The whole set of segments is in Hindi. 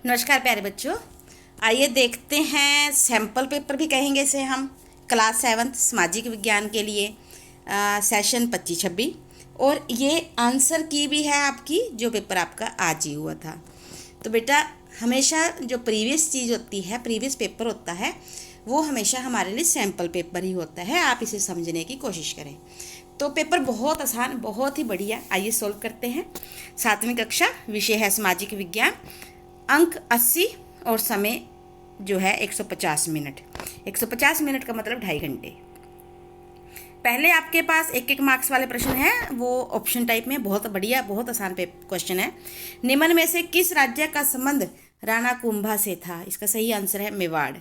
नमस्कार प्यारे बच्चों। आइए देखते हैं, सैम्पल पेपर भी कहेंगे इसे हम, क्लास 7 सामाजिक विज्ञान के लिए सेशन 25-26। और ये आंसर की भी है आपकी, जो पेपर आपका आज ही हुआ था। तो बेटा हमेशा जो प्रीवियस चीज़ होती है, प्रीवियस पेपर होता है, वो हमेशा हमारे लिए सैम्पल पेपर ही होता है। आप इसे समझने की कोशिश करें। तो पेपर बहुत आसान, बहुत ही बढ़िया। आइए सॉल्व करते हैं। 7वीं कक्षा, विषय है सामाजिक विज्ञान, अंक 80 और समय जो है 150 मिनट। 150 मिनट का मतलब 2.5 घंटे। पहले आपके पास एक एक मार्क्स वाले प्रश्न हैं, वो ऑप्शन टाइप में, बहुत बढ़िया, बहुत आसान पे क्वेश्चन है। निम्न में से किस राज्य का संबंध राणा कुंभा से था? इसका सही आंसर है मेवाड़।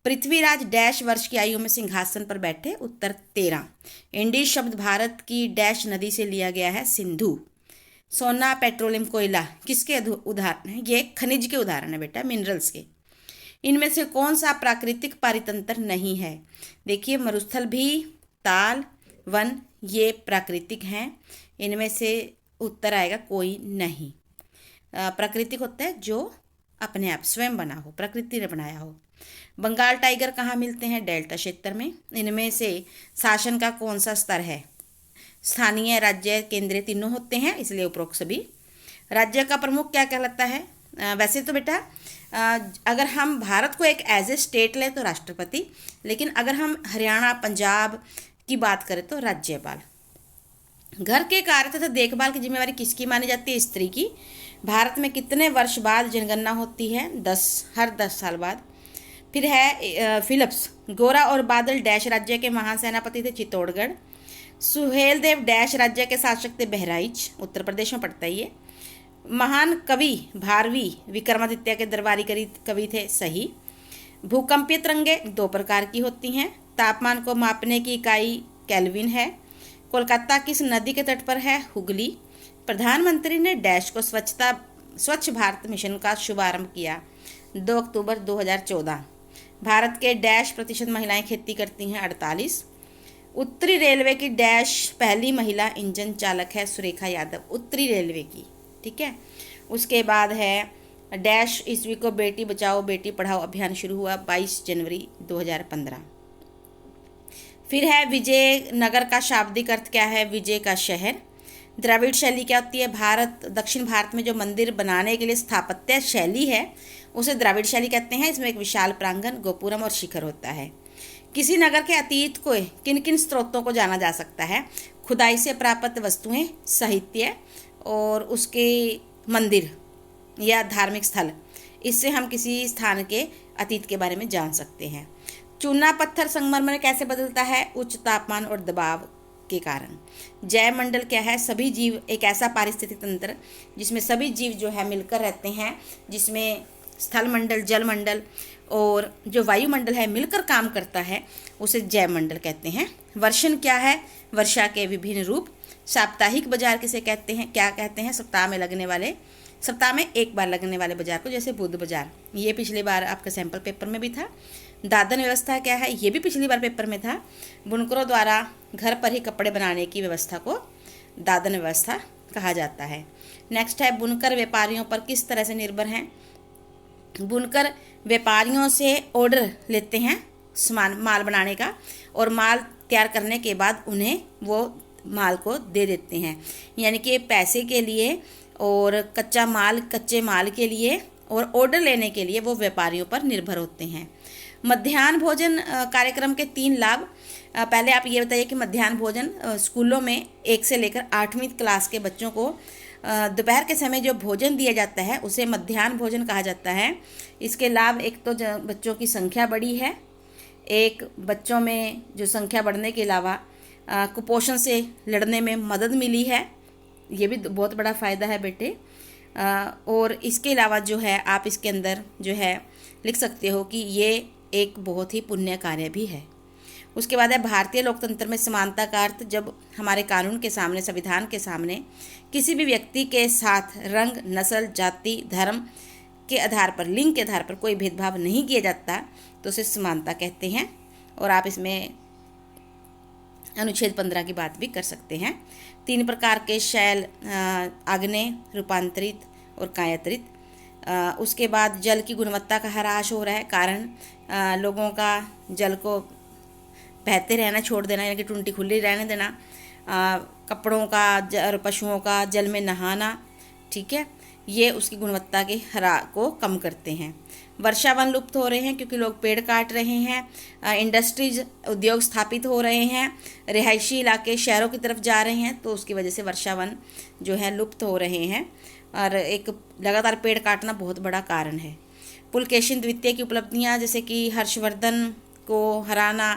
पृथ्वीराज डैश वर्ष की आयु में सिंहासन पर बैठे? उत्तर 13। इंडीज शब्द भारत की डैश नदी से लिया गया है? सिंधु। सोना, पेट्रोलियम, कोयला किसके उदाहरण है? ये खनिज के उदाहरण है बेटा, मिनरल्स के। इनमें से कौन सा प्राकृतिक पारितंत्र नहीं है? देखिए, मरुस्थल भी, ताल, वन, ये प्राकृतिक हैं। इनमें से उत्तर आएगा कोई नहीं। प्राकृतिक होता है जो अपने आप स्वयं बना हो, प्रकृति ने बनाया हो। बंगाल टाइगर कहाँ मिलते हैं? डेल्टा क्षेत्र में। इनमें से शासन का कौन सा स्तर है? स्थानीय, राज्य, केंद्रीय तीनों होते हैं, इसलिए उपरोक्त सभी। राज्य का प्रमुख क्या कहलाता है? वैसे तो बेटा अगर हम भारत को एक एज ए स्टेट लें तो राष्ट्रपति, लेकिन अगर हम हरियाणा, पंजाब की बात करें तो राज्यपाल। घर के कार्य तथा देखभाल की जिम्मेवारी किसकी मानी जाती है? स्त्री की। भारत में कितने वर्ष बाद जनगणना होती है? 10, हर 10 साल बाद। फिर है फिलिप्स गोरा और बादल डैश राज्य के महान सेनापति थे? चित्तौड़गढ़। सुहेल देव डैश राज्य के शासक थे? बहराइच, उत्तर प्रदेश में पड़ता है ये। महान कवि भारवी विक्रमादित्य के दरबारी कवि थे? सही। भूकंपीय तरंगें 2 प्रकार की होती हैं। तापमान को मापने की इकाई केल्विन है। कोलकाता किस नदी के तट पर है? हुगली। प्रधानमंत्री ने डैश को स्वच्छ भारत मिशन का शुभारंभ किया? 2 अक्टूबर 2014। भारत के डैश प्रतिशत महिलाएं खेती करती हैं? 48। उत्तरी रेलवे की डैश पहली महिला इंजन चालक है? सुरेखा यादव, उत्तरी रेलवे की। ठीक है। उसके बाद है डैश ईस्वी को बेटी बचाओ बेटी पढ़ाओ अभियान शुरू हुआ? 22 जनवरी 2015। फिर है विजयनगर का शाब्दिक अर्थ क्या है? विजय का शहर। द्रविड़ शैली क्या होती है? दक्षिण भारत में जो मंदिर बनाने के लिए स्थापत्य शैली है उसे द्रविड़ शैली कहते हैं। इसमें एक विशाल प्रांगण, गोपुरम और शिखर होता है। किसी नगर के अतीत को किन किन स्रोतों को जाना जा सकता है? खुदाई से प्राप्त वस्तुएं, साहित्य और उसके मंदिर या धार्मिक स्थल। इससे हम किसी स्थान के अतीत के बारे में जान सकते हैं। चूना पत्थर संगमरमर कैसे बदलता है? उच्च तापमान और दबाव के कारण। जैव मंडल क्या है? सभी जीव, एक ऐसा पारिस्थितिक तंत्र जिसमें सभी जीव जो है मिलकर रहते हैं, जिसमें स्थल मंडल, जल मंडल और जो वायुमंडल है मिलकर काम करता है, उसे जैव मंडल कहते हैं। वर्षण क्या है? वर्षा के विभिन्न रूप। साप्ताहिक बाजार किसे कहते हैं? क्या कहते हैं? सप्ताह में एक बार लगने वाले बाजार को, जैसे बुध बाजार। ये पिछली बार आपके सैंपल पेपर में भी था। दादन व्यवस्था क्या है? ये भी पिछली बार पेपर में था। बुनकरों द्वारा घर पर ही कपड़े बनाने की व्यवस्था को दादन व्यवस्था कहा जाता है। नेक्स्ट है, बुनकर व्यापारियों पर किस तरह से निर्भर हैं? बुनकर व्यापारियों से ऑर्डर लेते हैं माल बनाने का, और माल तैयार करने के बाद उन्हें वो माल को दे देते हैं। यानी कि पैसे के लिए और कच्चे माल के लिए और ऑर्डर लेने के लिए वो व्यापारियों पर निर्भर होते हैं। मध्याह्न भोजन कार्यक्रम के 3 लाभ। पहले आप ये बताइए कि मध्याह्न भोजन स्कूलों में 1 से लेकर 8वीं क्लास के बच्चों को दोपहर के समय जो भोजन दिया जाता है उसे मध्याह्न भोजन कहा जाता है। इसके लाभ, एक तो बच्चों की संख्या बढ़ी है, एक बच्चों में जो संख्या बढ़ने के अलावा कुपोषण से लड़ने में मदद मिली है। ये भी बहुत बड़ा फ़ायदा है बेटे। और इसके अलावा जो है आप इसके अंदर जो है लिख सकते हो कि ये एक बहुत ही पुण्य कार्य भी है। उसके बाद है, भारतीय लोकतंत्र में समानता का अर्थ। जब हमारे कानून के सामने, संविधान के सामने किसी भी व्यक्ति के साथ रंग, नस्ल, जाति, धर्म के आधार पर, लिंग के आधार पर कोई भेदभाव नहीं किया जाता तो उसे समानता कहते हैं। और आप इसमें अनुच्छेद 15 की बात भी कर सकते हैं। 3 प्रकार के शैल, आग्नेय, रूपांतरित और कायातरित। उसके बाद जल की गुणवत्ता का ह्रास हो रहा है, कारण लोगों का जल को बहते रहना छोड़ देना, यानी कि टुंटी खुली रहने देना, कपड़ों का और पशुओं का जल में नहाना, ठीक है, ये उसकी गुणवत्ता के ह्रास को कम करते हैं। वर्षावन लुप्त हो रहे हैं क्योंकि लोग पेड़ काट रहे हैं, इंडस्ट्रीज उद्योग स्थापित हो रहे हैं, रिहायशी इलाके शहरों की तरफ जा रहे हैं, तो उसकी वजह से वर्षावन जो है लुप्त हो रहे हैं, और एक लगातार पेड़ काटना बहुत बड़ा कारण है। पुलकेशिन द्वितीय की उपलब्धियां, जैसे कि हर्षवर्धन को हराना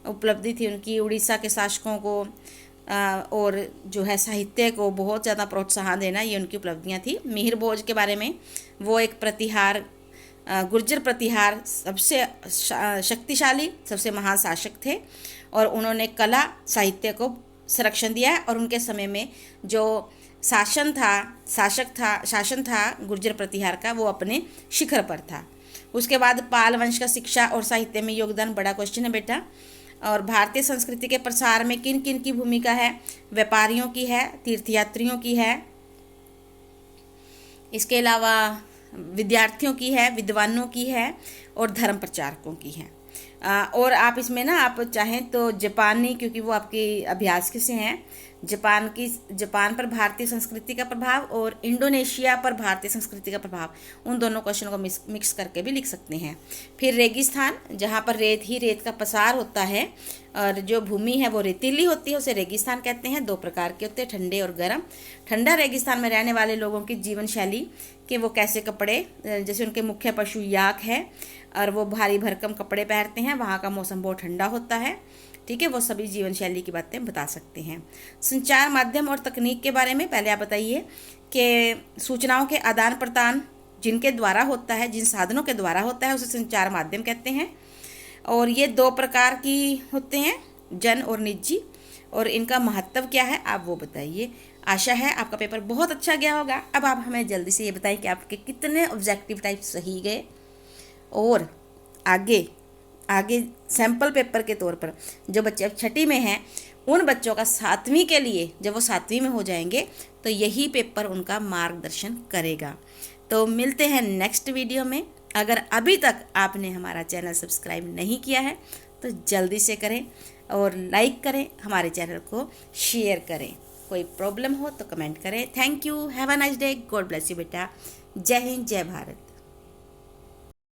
उपलब्धि थी उनकी, उड़ीसा के शासकों को और जो है साहित्य को बहुत ज़्यादा प्रोत्साहन देना, ये उनकी उपलब्धियां थी। मिहिर भोज के बारे में, वो एक प्रतिहार गुर्जर प्रतिहार सबसे शक्तिशाली, सबसे महान शासक थे, और उन्होंने कला साहित्य को संरक्षण दिया है, और उनके समय में जो शासन था गुर्जर प्रतिहार का, वो अपने शिखर पर था। उसके बाद पाल वंश का शिक्षा और साहित्य में योगदान, बड़ा क्वेश्चन है बेटा। और भारतीय संस्कृति के प्रसार में किन किन की भूमिका है? व्यापारियों की है, तीर्थयात्रियों की है, इसके अलावा विद्यार्थियों की है, विद्वानों की है, और धर्म प्रचारकों की है। और आप इसमें ना, आप चाहें तो जापानी, क्योंकि वो आपके अभ्यास के से हैं, जापान पर भारतीय संस्कृति का प्रभाव और इंडोनेशिया पर भारतीय संस्कृति का प्रभाव, उन दोनों क्वेश्चन को मिक्स करके भी लिख सकते हैं। फिर रेगिस्तान, जहाँ पर रेत का पसार होता है, और जो भूमि है वो रेतीली होती है, उसे रेगिस्तान कहते हैं। 2 प्रकार के होते हैं, ठंडे और गर्म। ठंडा रेगिस्तान में रहने वाले लोगों की जीवन शैली कि वो कैसे कपड़े, जैसे उनके मुख्य पशु याक है, और वो भारी भरकम कपड़े पहनते हैं, वहाँ का मौसम बहुत ठंडा होता है, ठीक है, वो सभी जीवन शैली की बातें बता सकते हैं। संचार माध्यम और तकनीक के बारे में पहले आप बताइए कि सूचनाओं के आदान प्रदान जिनके द्वारा होता है, जिन साधनों के द्वारा होता है, उसे संचार माध्यम कहते हैं। और ये 2 प्रकार की होते हैं, जन और निजी, और इनका महत्व क्या है आप वो बताइए। आशा है आपका पेपर बहुत अच्छा गया होगा। अब आप हमें जल्दी से ये बताइए कि आपके कितने ऑब्जेक्टिव टाइप सही गए, और आगे सैम्पल पेपर के तौर पर जो बच्चे अब छठी में हैं, उन बच्चों का 7वीं के लिए, जब वो 7वीं में हो जाएंगे तो यही पेपर उनका मार्गदर्शन करेगा। तो मिलते हैं नेक्स्ट वीडियो में। अगर अभी तक आपने हमारा चैनल सब्सक्राइब नहीं किया है तो जल्दी से करें, और लाइक करें, हमारे चैनल को शेयर करें। कोई प्रॉब्लम हो तो कमेंट करें। Thank you, have a nice day, God bless you बेटा। जय हिंद, जय भारत।